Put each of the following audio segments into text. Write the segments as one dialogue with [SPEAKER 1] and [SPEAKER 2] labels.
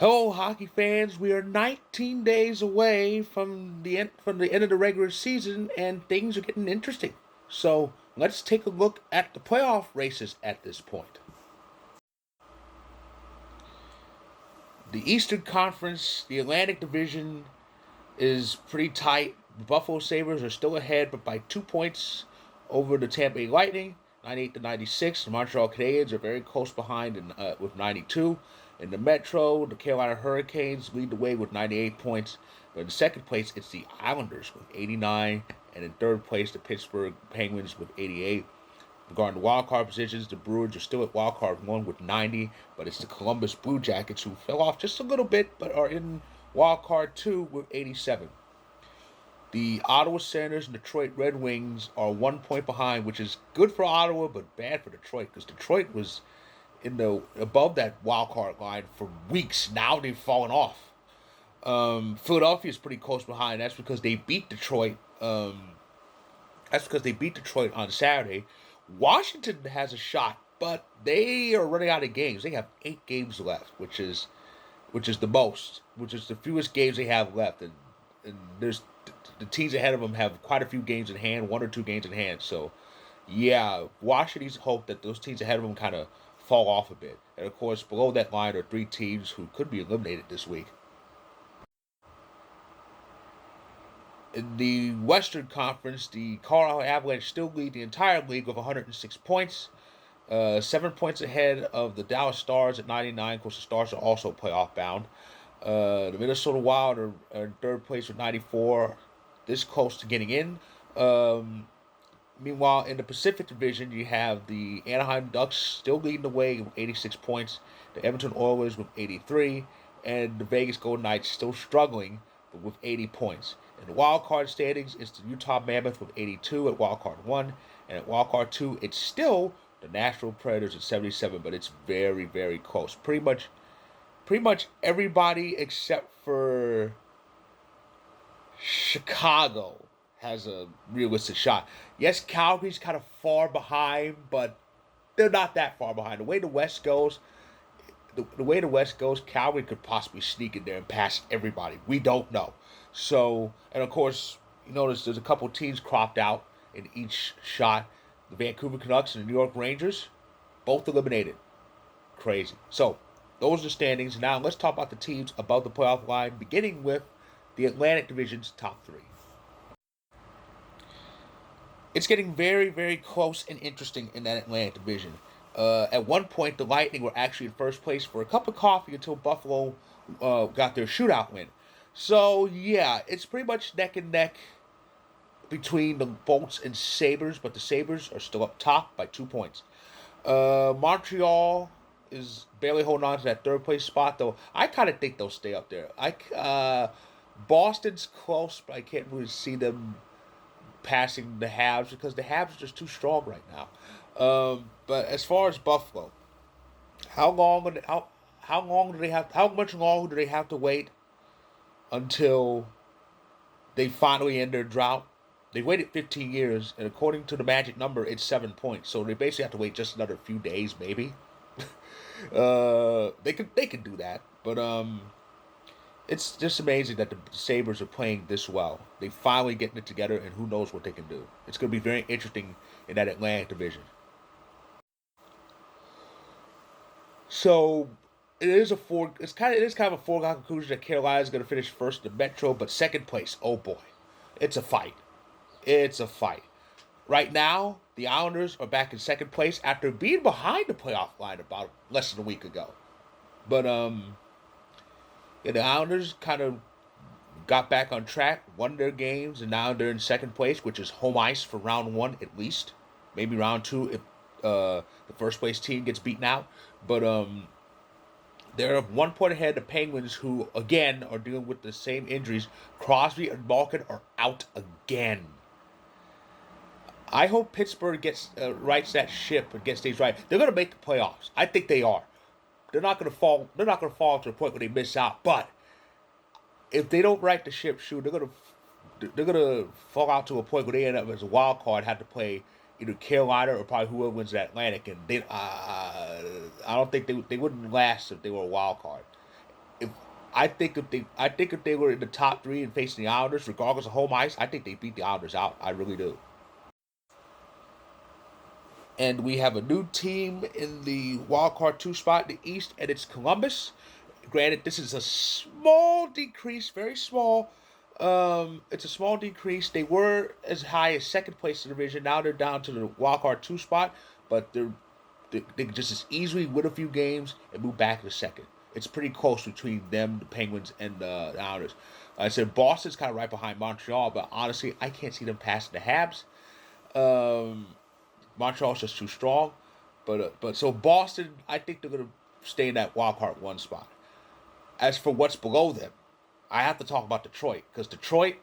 [SPEAKER 1] Hello, hockey fans. We are 19 days away from the end of the regular season, and things are getting interesting. So let's take a look at the playoff races at this point. The Eastern Conference, the Atlantic Division, is pretty tight. The Buffalo Sabres are still ahead, but by 2 points over the Tampa Bay Lightning, 98 to 96. The Montreal Canadiens are very close behind with 92. In the Metro, the Carolina Hurricanes lead the way with 98 points. But in second place, it's the Islanders with 89. And in third place, the Pittsburgh Penguins with 88. Regarding the wild card positions, the Bruins are still at wild card 1 with 90, but it's the Columbus Blue Jackets who fell off just a little bit but are in wild card 2 with 87. The Ottawa Senators and Detroit Red Wings are 1 point behind, which is good for Ottawa but bad for Detroit because Detroit was in the above that wild card line for weeks. Now they've fallen off. Philadelphia is pretty close behind. That's because they beat Detroit. That's because they beat Detroit on Saturday. Washington has a shot, but they are running out of games. They have 8 games left, which is the fewest games they have left, and there's the teams ahead of them have quite a few games in hand, 1 or 2 games in hand. So, yeah, Washington's hope that those teams ahead of them kind of fall off a bit. And of course, below that line are 3 teams who could be eliminated this week. In the Western Conference, the Colorado Avalanche still lead the entire league with 106 points, 7 points ahead of the Dallas Stars at 99. Of course, the Stars are also playoff bound. The Minnesota Wild are in third place with 94, this close to getting in. Meanwhile, in the Pacific Division, you have the Anaheim Ducks still leading the way with 86 points, the Edmonton Oilers with 83, and the Vegas Golden Knights still struggling but with 80 points. In the wild card standings, it's the Utah Mammoth with 82 at wild card 1, and at wild card 2, it's still the Nashville Predators at 77, but it's very, very close. Pretty much everybody except for Chicago has a realistic shot. Yes, Calgary's kind of far behind, but they're not that far behind. The way the West goes, Calgary could possibly sneak in there and pass everybody. We don't know. So, and of course, you notice there's a couple teams cropped out in each shot. The Vancouver Canucks and the New York Rangers, both eliminated. Crazy. So, those are the standings. Now, let's talk about the teams above the playoff line, beginning with the Atlantic Division's top 3. It's getting very, very close and interesting in that Atlantic Division. At one point, the Lightning were actually in first place for a cup of coffee until Buffalo got their shootout win. So, yeah, it's pretty much neck and neck between the Bolts and Sabres, but the Sabres are still up top by 2 points. Montreal is barely holding on to that third place spot, though. I kind of think they'll stay up there. Boston's close, but I can't really see them passing the Habs because the Habs are just too strong right now. But as far as Buffalo, how much longer do they have to wait until they finally end their drought? They waited 15 years, and according to the magic number, it's 7 points. So they basically have to wait just another few days, maybe. They could do that, but it's just amazing that the Sabres are playing this well. They finally getting it together, and who knows what they can do. It's going to be very interesting in that Atlantic division. So it is kind of a foregone conclusion that Carolina is going to finish first in the Metro, but second place. Oh boy, it's a fight. It's a fight. Right now, the Islanders are back in second place after being behind the playoff line about less than a week ago. But yeah, the Islanders kind of got back on track, won their games, and now they're in second place, which is home ice for round one at least. Maybe round two if the first place team gets beaten out. But they're 1 point ahead of the Penguins, who again are dealing with the same injuries. Crosby and Malkin are out again. I hope Pittsburgh gets rights that ship and gets things right. They're going to make the playoffs. I think they are. They're not going to fall. They're not going to fall to the point where they miss out. But if they don't right the ship, shoot, they're gonna fall out to a point where they end up as a wild card, have to play either Carolina or probably whoever wins the Atlantic, and I don't think they wouldn't last if they were a wild card. If I think if they were in the top three and facing the Islanders, regardless of home ice, I think they beat the Islanders out. I really do. And we have a new team in the wild card two spot in the East, and it's Columbus. Granted, this is a small decrease, very small. It's a small decrease. They were as high as second place in the division. Now they're down to the wild card two spot, but they just as easily win a few games and move back to second. It's pretty close between them, the Penguins, and the Islanders. Like I said Boston's kind of right behind Montreal, but honestly, I can't see them passing the Habs. Um, Montreal's just too strong. But so Boston, I think they're gonna stay in that wild card one spot. As for what's below them, I have to talk about Detroit because Detroit,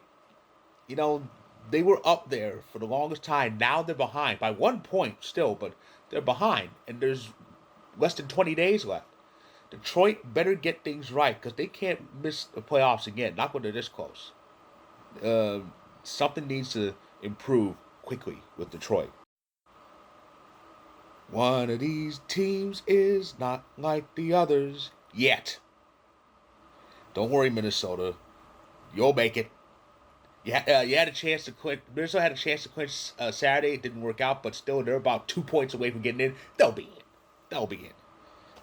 [SPEAKER 1] you know, they were up there for the longest time. Now they're behind by 1 point still, but they're behind, and there's less than 20 days left. Detroit better get things right because they can't miss the playoffs again. Not when they're this close. Uh, Something needs to improve quickly with Detroit. One of these teams is not like the others yet. Don't worry, Minnesota. You'll make it. You had a chance to clinch. Minnesota had a chance to clinch Saturday. It didn't work out, but still, they're about 2 points away from getting in. They'll be in. They'll be in.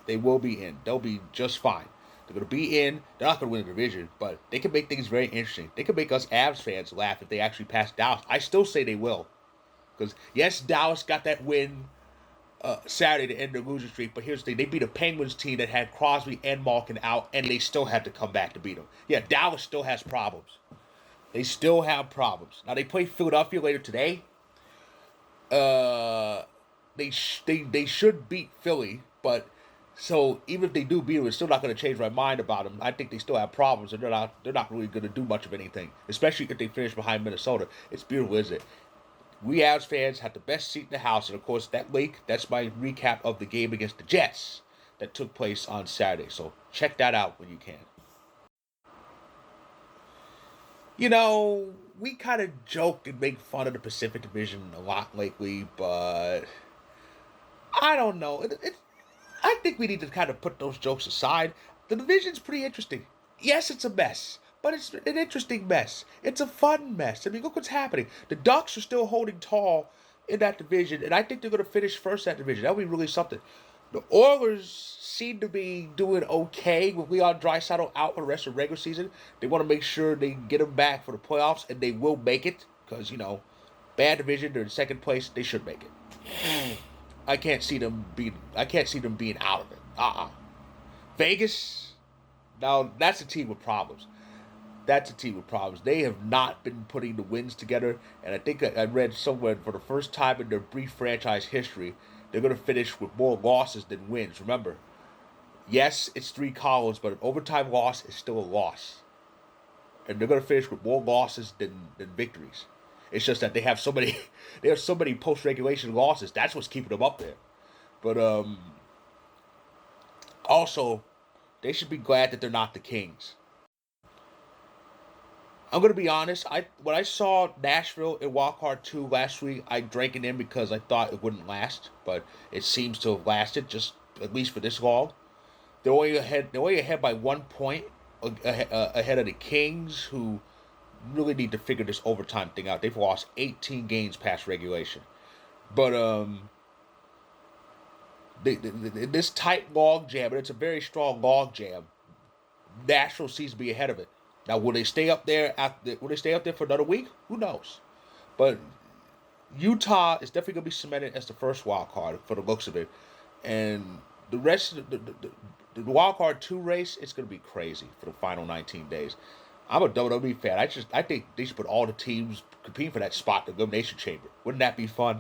[SPEAKER 1] They will be in. They'll be just fine. They're going to be in. They're not going to win the division, but they can make things very interesting. They can make us Avs fans laugh if they actually pass Dallas. I still say they will. Because, yes, Dallas got that win Saturday to end their losing streak, but here's the thing. They beat a Penguins team that had Crosby and Malkin out, and they still had to come back to beat them. Yeah, Dallas still has problems. They still have problems. Now, they play Philadelphia later today. They should beat Philly, but so even if they do beat them, it's still not going to change my mind about them. I think they still have problems, and they're not really going to do much of anything, especially if they finish behind Minnesota. It's beautiful, isn't it? We Avs fans have the best seat in the house, and of course that link, that's my recap of the game against the Jets that took place on Saturday. So check that out when you can. You know, we kind of joke and make fun of the Pacific Division a lot lately, but I don't know. I think we need to kind of put those jokes aside. The division's pretty interesting. Yes, it's a mess, but it's an interesting mess. It's a fun mess. I mean, look what's happening. The Ducks are still holding tall in that division, and I think they're going to finish first in that division. That'll be really something. The Oilers seem to be doing okay with Leon Draisaitl out for the rest of the regular season. They want to make sure they get him back for the playoffs, and they will make it because, bad division. They're in second place. They should make it. I can't see them being out of it. Vegas, now that's a team with problems. That's a team with problems. They have not been putting the wins together, and I think I read somewhere for the first time in their brief franchise history, they're going to finish with more losses than wins. Remember, yes, it's three columns, but an overtime loss is still a loss, and they're going to finish with more losses than victories. It's just that they have so many they have so many post regulation losses. That's what's keeping them up there. But also, they should be glad that they're not the Kings. I'm gonna be honest. When I saw Nashville in Wild Card 2 last week, I drank it in because I thought it wouldn't last, but it seems to have lasted just at least for this long. They're only ahead. They're only ahead by 1 point ahead of the Kings, who really need to figure this overtime thing out. They've lost 18 games past regulation, but this tight log jam, and it's a very strong log jam. Nashville seems to be ahead of it. Now, will they stay up there will they stay up there for another week? Who knows? But Utah is definitely going to be cemented as the first wild card for the looks of it, and the rest of the wild card 2 race, it's going to be crazy for the final 19 days. I'm a WWE fan. I think they should put all the teams competing for that spot in the Elimination Chamber. Wouldn't that be fun?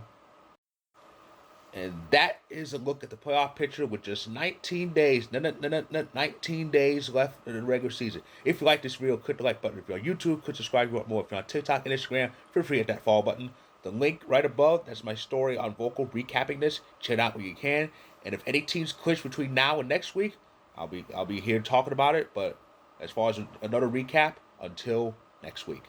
[SPEAKER 1] And that is a look at the playoff picture with just 19 days, 19 days left in the regular season. If you like this video, click the like button. If you're on YouTube, click subscribe if you want more. If you're on TikTok and Instagram, feel free to hit that follow button. The link right above, that's my story on Vocal recapping this. Check it out when you can. And if any teams clinch between now and next week, I'll be here talking about it. But as far as another recap, until next week.